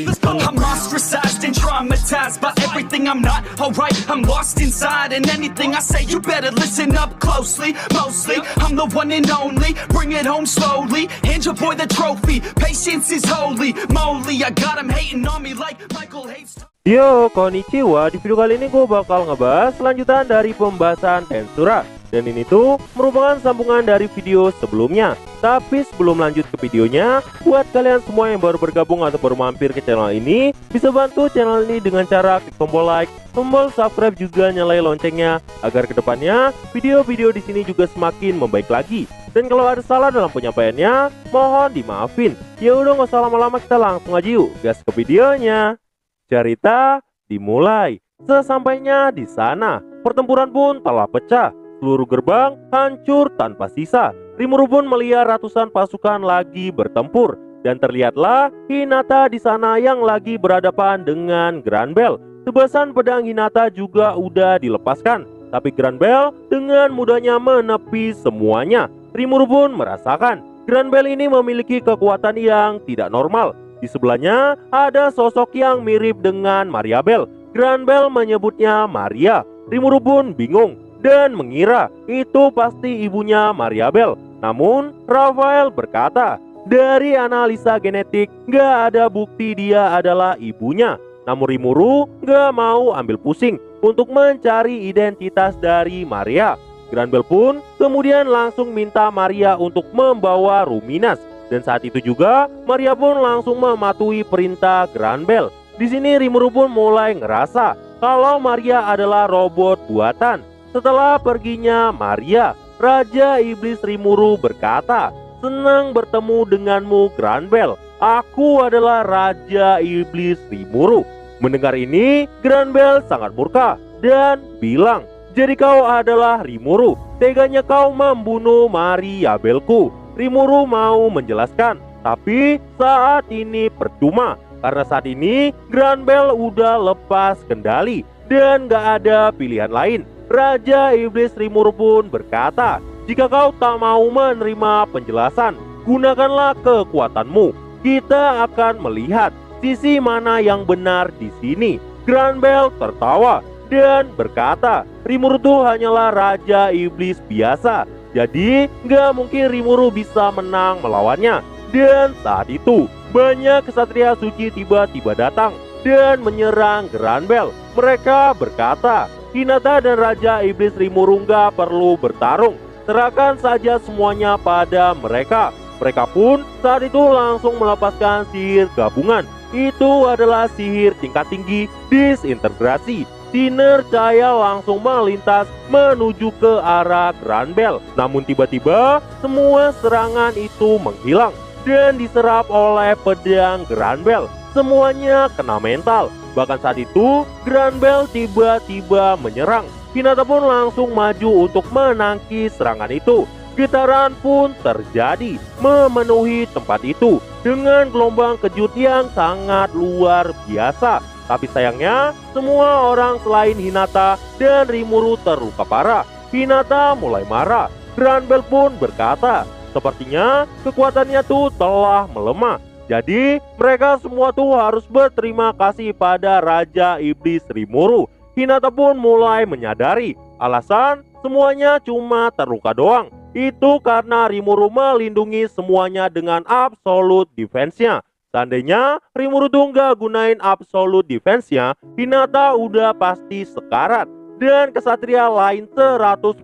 I'm ostracized and traumatized by everything I'm not alright. I'm lost inside, and anything I say you better listen up closely. Mostly, I'm the one and only. Bring it home slowly. Hand your boy the trophy. Patience is holy moly. I got him hating on me like Michael hates. Yo, konnichiwa. Di video kali ini gue bakal ngebahas lanjutan dari pembahasan Tensura. Dan ini tuh merupakan sambungan dari video sebelumnya. Tapi sebelum lanjut ke videonya, buat kalian semua yang baru bergabung atau baru mampir ke channel ini, bisa bantu channel ini dengan cara klik tombol like, tombol subscribe, juga nyalain loncengnya agar kedepannya video-video di sini juga semakin membaik lagi. Dan kalau ada salah dalam penyampaiannya, mohon dimaafin. Ya udah, nggak usah lama-lama, kita langsung aja yuk gas ke videonya. Cerita dimulai. Sesampainya di sana, pertempuran pun telah pecah. Seluruh gerbang hancur tanpa sisa. Rimuru pun melihat ratusan pasukan lagi bertempur, dan terlihatlah Hinata di sana yang lagi berhadapan dengan Granbel. Tebasan pedang Hinata juga udah dilepaskan, tapi Granbel dengan mudahnya menepi semuanya. Rimuru pun merasakan Granbel ini memiliki kekuatan yang tidak normal. Di sebelahnya ada sosok yang mirip dengan Mariabel. Granbel menyebutnya Maria. Rimuru pun bingung dan mengira itu pasti ibunya Mariabel. Namun Rafael berkata, dari analisa genetik gak ada bukti dia adalah ibunya. Namun Rimuru gak mau ambil pusing untuk mencari identitas dari Maria. Granbel pun kemudian langsung minta Maria untuk membawa Ruminas. Dan saat itu juga Maria pun langsung mematuhi perintah Granbel. Di sini Rimuru pun mulai ngerasa kalau Maria adalah robot buatan. Setelah perginya Maria, Raja Iblis Rimuru berkata, senang bertemu denganmu Granbel. Aku adalah Raja Iblis Rimuru. Mendengar ini, Granbel sangat murka dan bilang, jadi kau adalah Rimuru. Teganya kau membunuh Mariabelku. Rimuru mau menjelaskan, tapi saat ini percuma. Karena saat ini Granbel udah lepas kendali dan gak ada pilihan lain. Raja Iblis Rimuru pun berkata, jika kau tak mau menerima penjelasan, gunakanlah kekuatanmu. Kita akan melihat sisi mana yang benar di sini. Granbel tertawa dan berkata, Rimuru itu hanyalah Raja Iblis biasa. Jadi gak mungkin Rimuru bisa menang melawannya. Dan saat itu banyak kesatria suci tiba-tiba datang dan menyerang Granbel. Mereka berkata, Hinata dan Raja Iblis Rimuru gak perlu bertarung. Serahkan saja semuanya pada mereka. Mereka pun saat itu langsung melepaskan sihir gabungan. Itu adalah sihir tingkat tinggi disintegrasi. Sinar cahaya langsung melintas menuju ke arah Granbel. Namun tiba-tiba semua serangan itu menghilang dan diserap oleh pedang Granbel. Semuanya kena mental. Bahkan saat itu Granbel tiba-tiba menyerang. Hinata pun langsung maju untuk menangkis serangan itu. Getaran pun terjadi memenuhi tempat itu dengan gelombang kejut yang sangat luar biasa. Tapi sayangnya semua orang selain Hinata dan Rimuru terluka parah. Hinata mulai marah. Granbel pun berkata, sepertinya kekuatannya tuh telah melemah. Jadi mereka semua tuh harus berterima kasih pada Raja Iblis Rimuru. Hinata pun mulai menyadari alasan semuanya cuma terluka doang. Itu karena Rimuru melindungi semuanya dengan absolute defense-nya. Seandainya Rimuru tuh nggak gunain absolute defense-nya, Hinata udah pasti sekarat dan kesatria lain 100%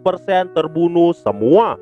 terbunuh semua.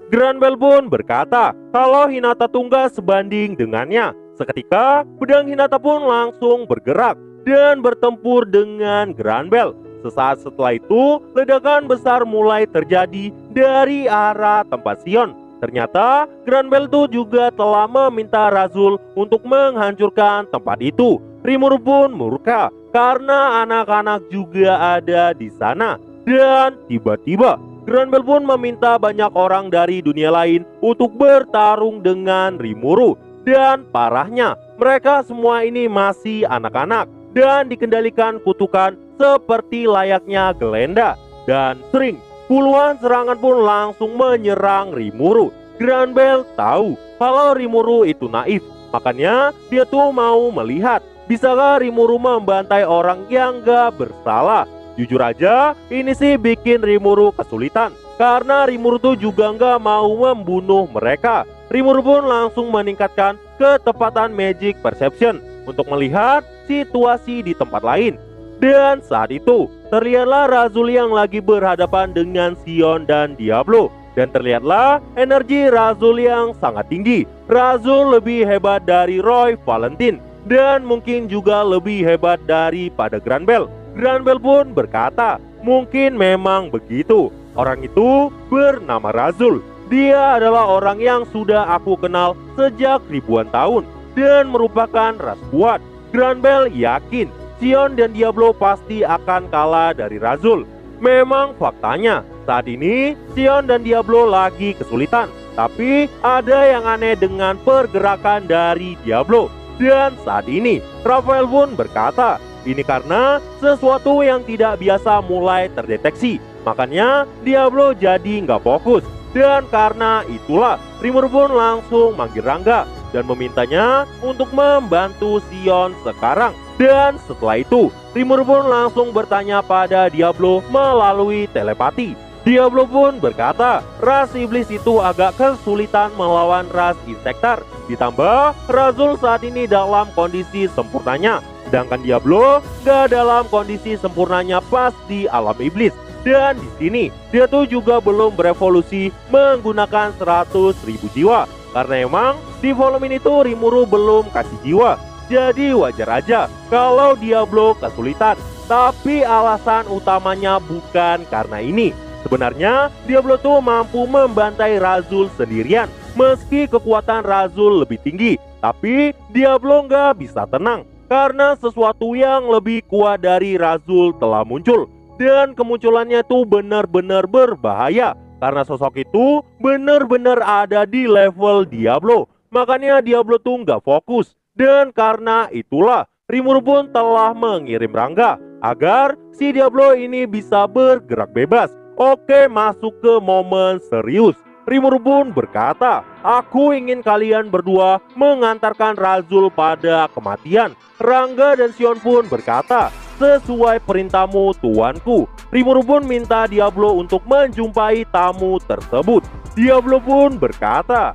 Granbel pun berkata kalau Hinata tuh nggak sebanding dengannya. Seketika pedang Hinata pun langsung bergerak dan bertempur dengan Granbel. Sesaat setelah itu ledakan besar mulai terjadi dari arah tempat Sion. Ternyata Granbel itu juga telah meminta Razul untuk menghancurkan tempat itu. Rimuru pun murka karena anak-anak juga ada di sana. Dan tiba-tiba Granbel pun meminta banyak orang dari dunia lain untuk bertarung dengan Rimuru. Dan parahnya, mereka semua ini masih anak-anak dan dikendalikan kutukan seperti layaknya Glenda. Dan sering puluhan serangan pun langsung menyerang Rimuru. Granbel tahu kalau Rimuru itu naif Makanya dia tuh mau melihat bisakah Rimuru membantai orang yang gak bersalah. Jujur aja, ini sih bikin Rimuru kesulitan karena Rimuru tuh juga gak mau membunuh mereka. Rimuru pun langsung meningkatkan ketepatan magic perception untuk melihat situasi di tempat lain. Dan saat itu, terlihatlah Razul yang lagi berhadapan dengan Sion dan Diablo. Dan terlihatlah energi Razul yang sangat tinggi. Razul lebih hebat dari Roy Valentine dan mungkin juga lebih hebat daripada Granbell. Granbell pun berkata, mungkin memang begitu. Orang itu bernama Razul. Dia adalah orang yang sudah aku kenal sejak ribuan tahun dan merupakan ras kuat. Granbell yakin Sion dan Diablo pasti akan kalah dari Razul. Memang faktanya, saat ini Sion dan Diablo lagi kesulitan. Tapi ada yang aneh dengan pergerakan dari Diablo. Dan saat ini, Raphael pun berkata, ini karena sesuatu yang tidak biasa mulai terdeteksi. Makanya Diablo jadi nggak fokus. Dan karena itulah, Rimuru pun langsung manggil Rangga dan memintanya untuk membantu Sion sekarang. Dan setelah itu, Rimuru pun langsung bertanya pada Diablo melalui telepati. Diablo pun berkata, ras iblis itu agak kesulitan melawan ras insektar. Ditambah, Razul saat ini dalam kondisi sempurnanya, sedangkan Diablo gak dalam kondisi sempurnanya pas di alam iblis. Dan di sini, dia tuh juga belum berevolusi menggunakan 100.000 jiwa. Karena emang di volume ini tuh Rimuru belum kasih jiwa. Jadi wajar aja kalau Diablo kesulitan. Tapi alasan utamanya bukan karena ini. Sebenarnya Diablo tuh mampu membantai Razul sendirian. Meski kekuatan Razul lebih tinggi, tapi Diablo nggak bisa tenang karena sesuatu yang lebih kuat dari Razul telah muncul. Dan kemunculannya tuh benar-benar berbahaya karena sosok itu benar-benar ada di level Diablo. Makanya Diablo tuh nggak fokus. Dan karena itulah Rimuru pun telah mengirim Rangga agar si Diablo ini bisa bergerak bebas. Oke, masuk ke momen serius. Rimuru pun berkata, aku ingin kalian berdua mengantarkan Razul pada kematian. Rangga dan Sion pun berkata, sesuai perintahmu tuanku. Rimuru pun minta Diablo untuk menjumpai tamu tersebut. Diablo pun berkata,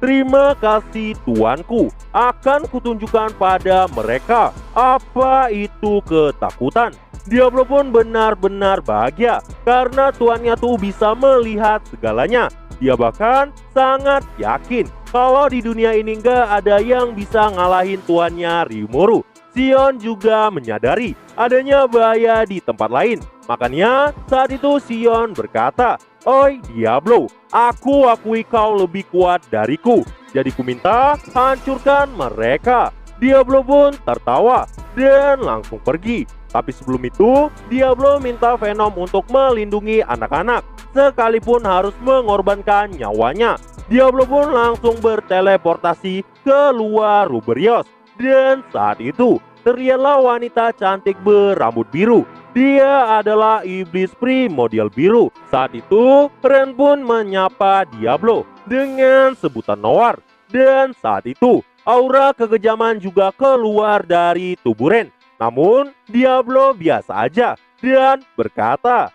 terima kasih tuanku. Akan kutunjukkan pada mereka apa itu ketakutan. Diablo pun benar-benar bahagia karena tuannya tuh bisa melihat segalanya. Dia bahkan sangat yakin kalau di dunia ini nggak ada yang bisa ngalahin tuannya Rimuru. Sion juga menyadari adanya bahaya di tempat lain. Makanya saat itu Sion berkata, oi Diablo, aku akui kau lebih kuat dariku. Jadi ku minta hancurkan mereka. Diablo pun tertawa dan langsung pergi. Tapi sebelum itu, Diablo minta Venom untuk melindungi anak-anak, sekalipun harus mengorbankan nyawanya. Diablo pun langsung berteleportasi keluar Ruberios. Dan saat itu, terlihatlah wanita cantik berambut biru. Dia adalah iblis primordial biru. Saat itu, Ren pun menyapa Diablo dengan sebutan Noir. Dan saat itu, aura kekejaman juga keluar dari tubuh Ren. Namun, Diablo biasa aja dan berkata,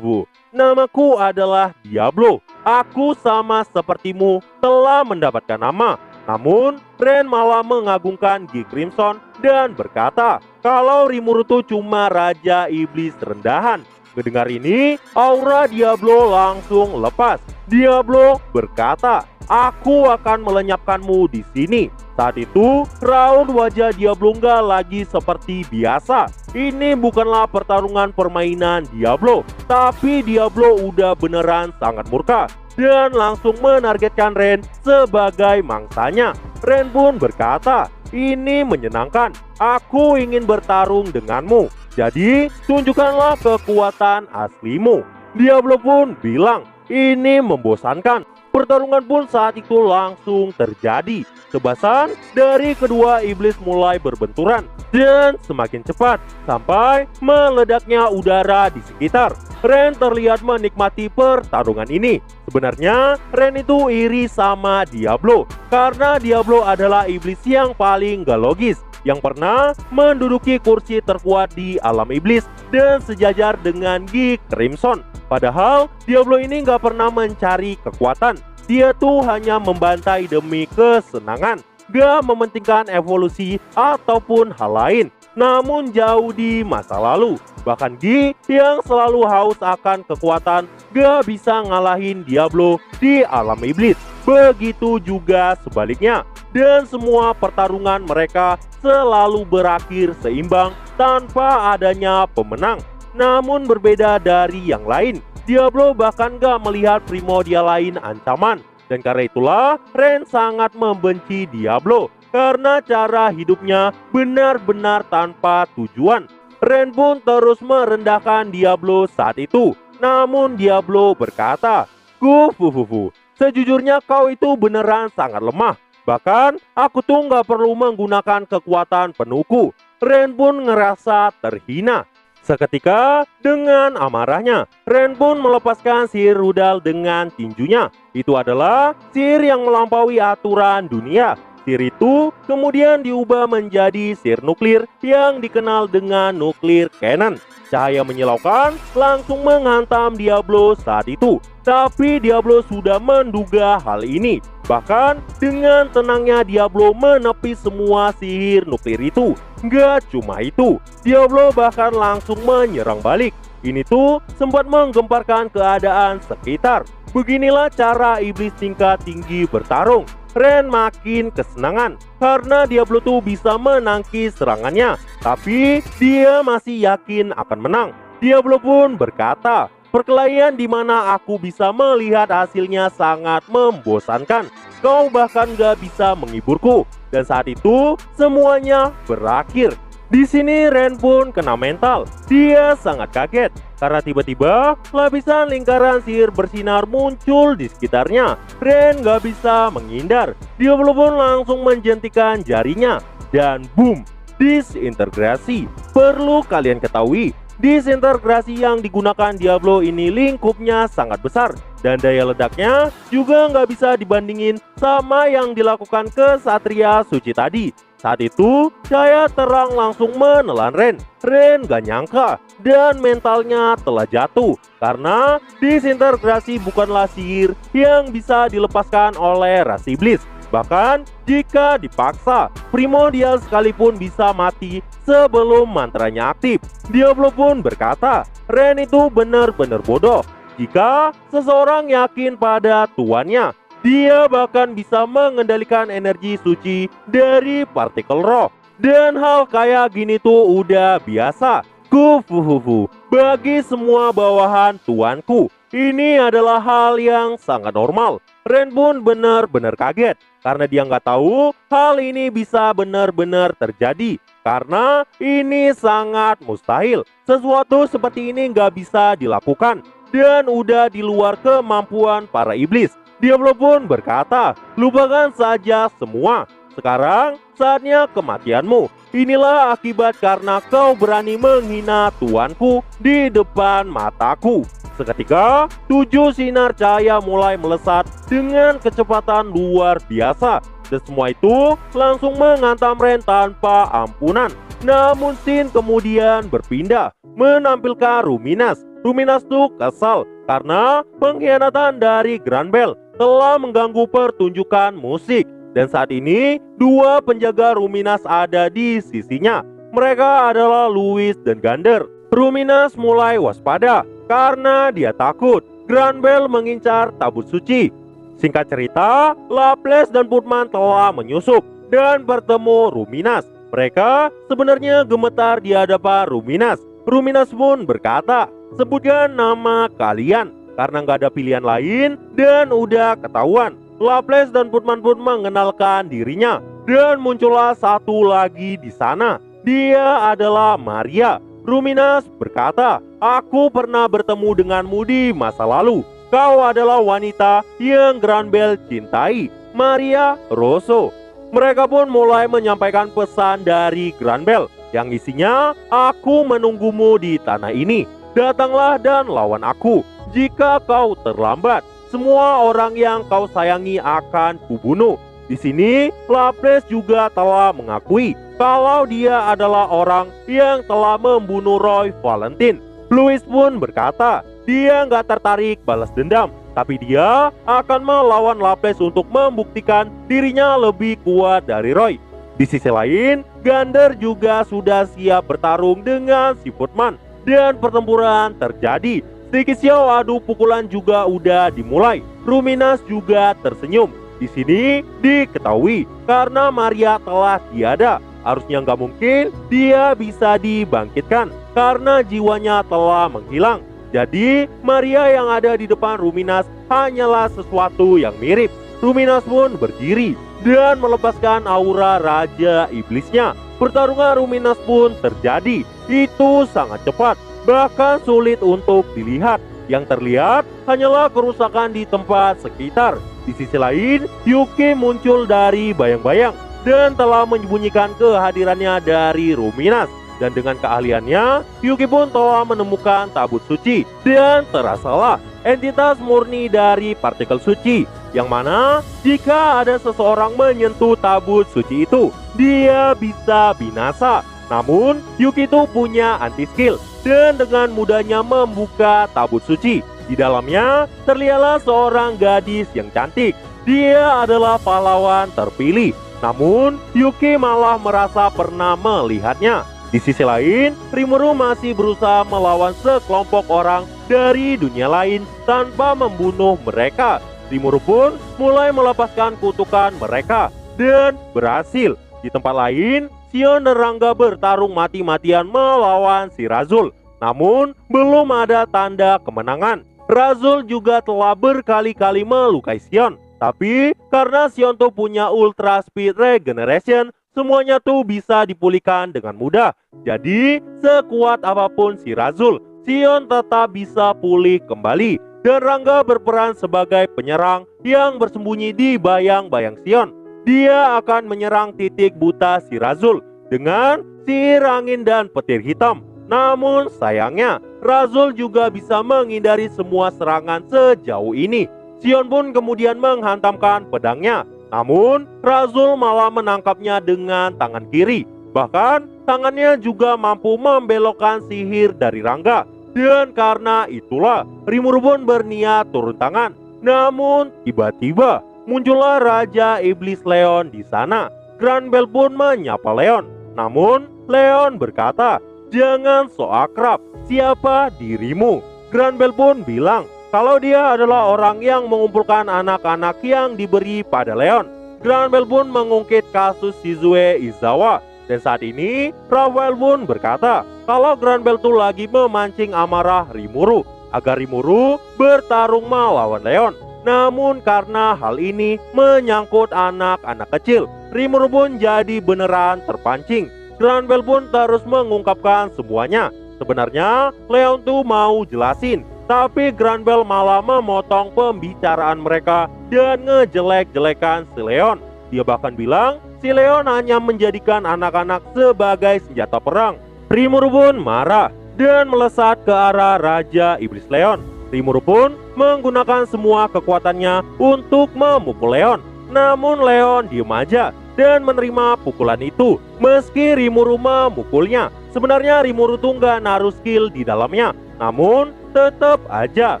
namaku adalah Diablo. Aku sama sepertimu telah mendapatkan nama. Namun, Ren malah mengagungkan Gi Crimson dan berkata kalau Rimuru tuh cuma raja iblis rendahan. Mendengar ini, aura Diablo langsung lepas. Diablo berkata, aku akan melenyapkanmu di sini. Saat itu, raut wajah Diablo nggak lagi seperti biasa. Ini bukanlah pertarungan permainan Diablo, tapi Diablo udah beneran sangat murka dan langsung menargetkan Ren sebagai mangsanya. Ren pun berkata, ini menyenangkan. Aku ingin bertarung denganmu. Jadi, tunjukkanlah kekuatan aslimu. Diablo pun bilang, ini membosankan. Pertarungan pun saat itu langsung terjadi. Tebasan dari kedua iblis mulai berbenturan dan semakin cepat sampai meledaknya udara di sekitar. Ren terlihat menikmati pertarungan ini. Sebenarnya Ren itu iri sama Diablo karena Diablo adalah iblis yang paling gak logis, yang pernah menduduki kursi terkuat di alam iblis dan sejajar dengan Geek Crimson. Padahal Diablo ini gak pernah mencari kekuatan. Dia tuh hanya membantai demi kesenangan, gak mementingkan evolusi ataupun hal lain. Namun jauh di masa lalu, bahkan Gi yang selalu haus akan kekuatan gak bisa ngalahin Diablo di alam iblis. Begitu juga sebaliknya, dan semua pertarungan mereka selalu berakhir seimbang tanpa adanya pemenang. Namun berbeda dari yang lain, Diablo bahkan gak melihat primordial lain ancaman. Dan karena itulah Ren sangat membenci Diablo karena cara hidupnya benar-benar tanpa tujuan. Ren pun terus merendahkan Diablo saat itu. Namun Diablo berkata, "Kufufufu, sejujurnya kau itu beneran sangat lemah. Bahkan aku tuh gak perlu menggunakan kekuatan penuhku." Ren pun ngerasa terhina. Seketika dengan amarahnya, Ren pun melepaskan sihir rudal dengan tinjunya. Itu adalah sihir yang melampaui aturan dunia. Sihir itu kemudian diubah menjadi sihir nuklir yang dikenal dengan nuklir cannon. Cahaya menyilaukan langsung menghantam Diablo saat itu. Tapi Diablo sudah menduga hal ini. Bahkan dengan tenangnya Diablo menepis semua sihir nuklir itu. Gak cuma itu, Diablo bahkan langsung menyerang balik. Ini tuh sempat menggemparkan keadaan sekitar. Beginilah cara iblis tingkat tinggi bertarung. Ren makin kesenangan karena Diablo tuh bisa menangkis serangannya. Tapi dia masih yakin akan menang. Diablo pun berkata, "Perkelahian di mana aku bisa melihat hasilnya sangat membosankan. Kau bahkan gak bisa menghiburku." Dan saat itu semuanya berakhir. Di sini Ren pun kena mental. Dia sangat kaget karena tiba-tiba lapisan lingkaran sihir bersinar muncul di sekitarnya. Ren gak bisa menghindar. Diablo pun langsung menjentikan jarinya dan boom, disintegrasi. Perlu kalian ketahui, disintegrasi yang digunakan Diablo ini lingkupnya sangat besar dan daya ledaknya juga nggak bisa dibandingin sama yang dilakukan kesatria suci tadi. Saat itu cahaya terang langsung menelan Ren. Ren gak nyangka dan mentalnya telah jatuh karena disintegrasi bukanlah sihir yang bisa dilepaskan oleh ras iblis. Bahkan jika dipaksa, primordial sekalipun bisa mati sebelum mantranya aktif. Diablo pun berkata, Ren itu benar-benar bodoh. Jika seseorang yakin pada tuannya, dia bahkan bisa mengendalikan energi suci dari partikel roh. Dan hal kayak gini tuh udah biasa. Kufuhuhu, bagi semua bawahan tuanku, ini adalah hal yang sangat normal. Ren pun benar-benar kaget karena dia nggak tahu hal ini bisa benar-benar terjadi. Karena ini sangat mustahil. Sesuatu seperti ini nggak bisa dilakukan dan udah di luar kemampuan para iblis. Diablo pun berkata, "Lupakan saja semua. Sekarang saatnya kematianmu. Inilah akibat karena kau berani menghina tuanku di depan mataku." Seketika 7 sinar cahaya mulai melesat dengan kecepatan luar biasa. Dan semua itu langsung menghantam Ren tanpa ampunan. Namun scene kemudian berpindah menampilkan Ruminas. Ruminas tuh kesal karena pengkhianatan dari Granbell telah mengganggu pertunjukan musik. Dan saat ini 2 penjaga Ruminas ada di sisinya. Mereka adalah Louis dan Gander. Ruminas mulai waspada karena dia takut Granbell mengincar tabut suci. Singkat cerita, Laples dan Putman telah menyusup dan bertemu Ruminas. Mereka sebenarnya gemetar di hadapan Ruminas. Ruminas pun berkata, "Sebutkan nama kalian." Karena nggak ada pilihan lain dan udah ketahuan. Laples dan Putman pun mengenalkan dirinya. Dan muncullah satu lagi di sana. Dia adalah Maria. Ruminas berkata, "Aku pernah bertemu denganmu di masa lalu. kau adalah wanita yang Granbel cintai, Maria Rosso. Mereka pun mulai menyampaikan pesan dari Granbel yang isinya, aku menunggumu di tanah ini. Datanglah dan lawan aku. Jika kau terlambat, semua orang yang kau sayangi akan kubunuh. Di sini, Lapres juga telah mengakui kalau dia adalah orang yang telah membunuh Roy Valentine. Louis pun berkata, dia nggak tertarik balas dendam, tapi dia akan melawan Lapres untuk membuktikan dirinya lebih kuat dari Roy. Di sisi lain, Gander juga sudah siap bertarung dengan si Footman dan pertempuran terjadi. Sedikit siau adu pukulan juga udah dimulai. Ruminas juga tersenyum. Di sini diketahui karena Maria telah tiada, harusnya nggak mungkin dia bisa dibangkitkan karena jiwanya telah menghilang. Jadi Maria yang ada di depan Ruminas hanyalah sesuatu yang mirip. Ruminas pun berdiri dan melepaskan aura Raja Iblisnya. Pertarungan Ruminas pun terjadi. Itu sangat cepat, bahkan sulit untuk dilihat. Yang terlihat hanyalah kerusakan di tempat sekitar. Di sisi lain, Yuki muncul dari bayang-bayang dan telah menyembunyikan kehadirannya dari Ruminas. Dan dengan keahliannya, Yuki pun telah menemukan tabut suci. Dan terasalah entitas murni dari partikel suci, yang mana jika ada seseorang menyentuh tabut suci itu, dia bisa binasa. Namun, Yuki itu punya anti-skill dan dengan mudahnya membuka tabut suci. Di dalamnya terlihatlah seorang gadis yang cantik. Dia adalah pahlawan terpilih. Namun, Yuki malah merasa pernah melihatnya. Di sisi lain, Rimuru masih berusaha melawan sekelompok orang dari dunia lain tanpa membunuh mereka. Rimuru pun mulai melepaskan kutukan mereka dan berhasil. Di tempat lain, Sion dan Rangga bertarung mati-matian melawan si Razul. Namun, belum ada tanda kemenangan. Razul juga telah berkali-kali melukai Sion. Tapi, karena Sion tuh punya Ultra Speed Regeneration, semuanya tuh bisa dipulihkan dengan mudah. Jadi, sekuat apapun si Razul, Sion tetap bisa pulih kembali. Dan Rangga berperan sebagai penyerang yang bersembunyi di bayang-bayang Sion. Dia akan menyerang titik buta si Razul dengan sihir angin dan petir hitam. Namun sayangnya, Razul juga bisa menghindari semua serangan sejauh ini. Sion pun kemudian menghantamkan pedangnya. Namun, Razul malah menangkapnya dengan tangan kiri. Bahkan, tangannya juga mampu membelokkan sihir dari Rangga. Dan karena itulah, Rimuru pun berniat turun tangan. Namun, tiba-tiba muncullah Raja Iblis Leon di sana. Granbel pun menyapa Leon. Namun, Leon berkata, jangan so akrab, siapa dirimu? Granbel pun bilang, kalau dia adalah orang yang mengumpulkan anak-anak yang diberi pada Leon. Granbel pun mengungkit kasus Shizue Izawa. Dan saat ini, Raphael pun berkata, kalau Granbel tuh lagi memancing amarah Rimuru, agar Rimuru bertarung melawan Leon. Namun karena hal ini menyangkut anak-anak kecil, Rimuru pun jadi beneran terpancing. Granbel pun terus mengungkapkan semuanya. Sebenarnya, Leon tuh mau jelasin, tapi Granbel malah memotong pembicaraan mereka dan ngejelek-jelekan si Leon. Dia bahkan bilang si Leon hanya menjadikan anak-anak sebagai senjata perang. Rimuru pun marah dan melesat ke arah Raja Iblis Leon. Rimuru pun menggunakan semua kekuatannya untuk memukul Leon. Namun Leon diem aja dan menerima pukulan itu. Meski Rimuru memukulnya, sebenarnya Rimuru tuh nggak naruh skill di dalamnya. Namun tetap aja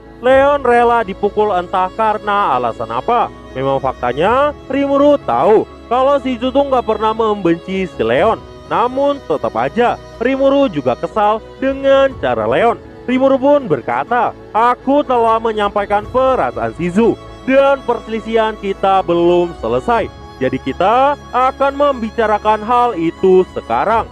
Leon rela dipukul entah karena alasan apa. Memang faktanya Rimuru tahu kalau Shizu tuh nggak pernah membenci si Leon. Namun tetap aja Rimuru juga kesal dengan cara Leon. Rimuru pun berkata, aku telah menyampaikan perasaan Shizu dan perselisihan kita belum selesai. Jadi kita akan membicarakan hal itu sekarang.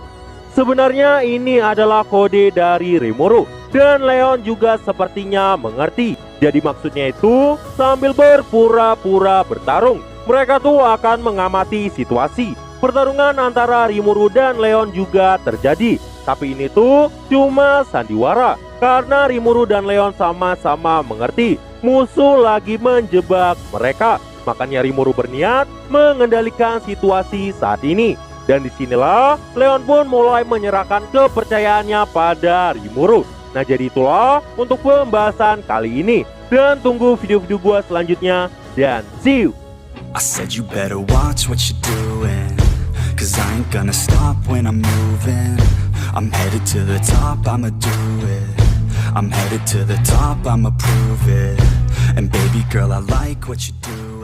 Sebenarnya ini adalah kode dari Rimuru dan Leon juga sepertinya mengerti. Jadi maksudnya itu sambil berpura-pura bertarung, mereka tuh akan mengamati situasi. Pertarungan antara Rimuru dan Leon juga terjadi. Tapi ini tuh cuma sandiwara. karena Rimuru dan Leon sama-sama mengerti musuh lagi menjebak mereka. Makanya Rimuru berniat mengendalikan situasi saat ini. Dan disinilah Leon pun mulai menyerahkan kepercayaannya pada Rimuru. Nah jadi itulah untuk pembahasan kali ini. Dan tunggu video-video gua selanjutnya. Dan see you! I said you better watch what you're doing, 'cause I ain't gonna stop when I'm moving. I'm headed to the top, I'ma do it. I'm headed to the top, I'ma prove it. And baby girl, I like what you do.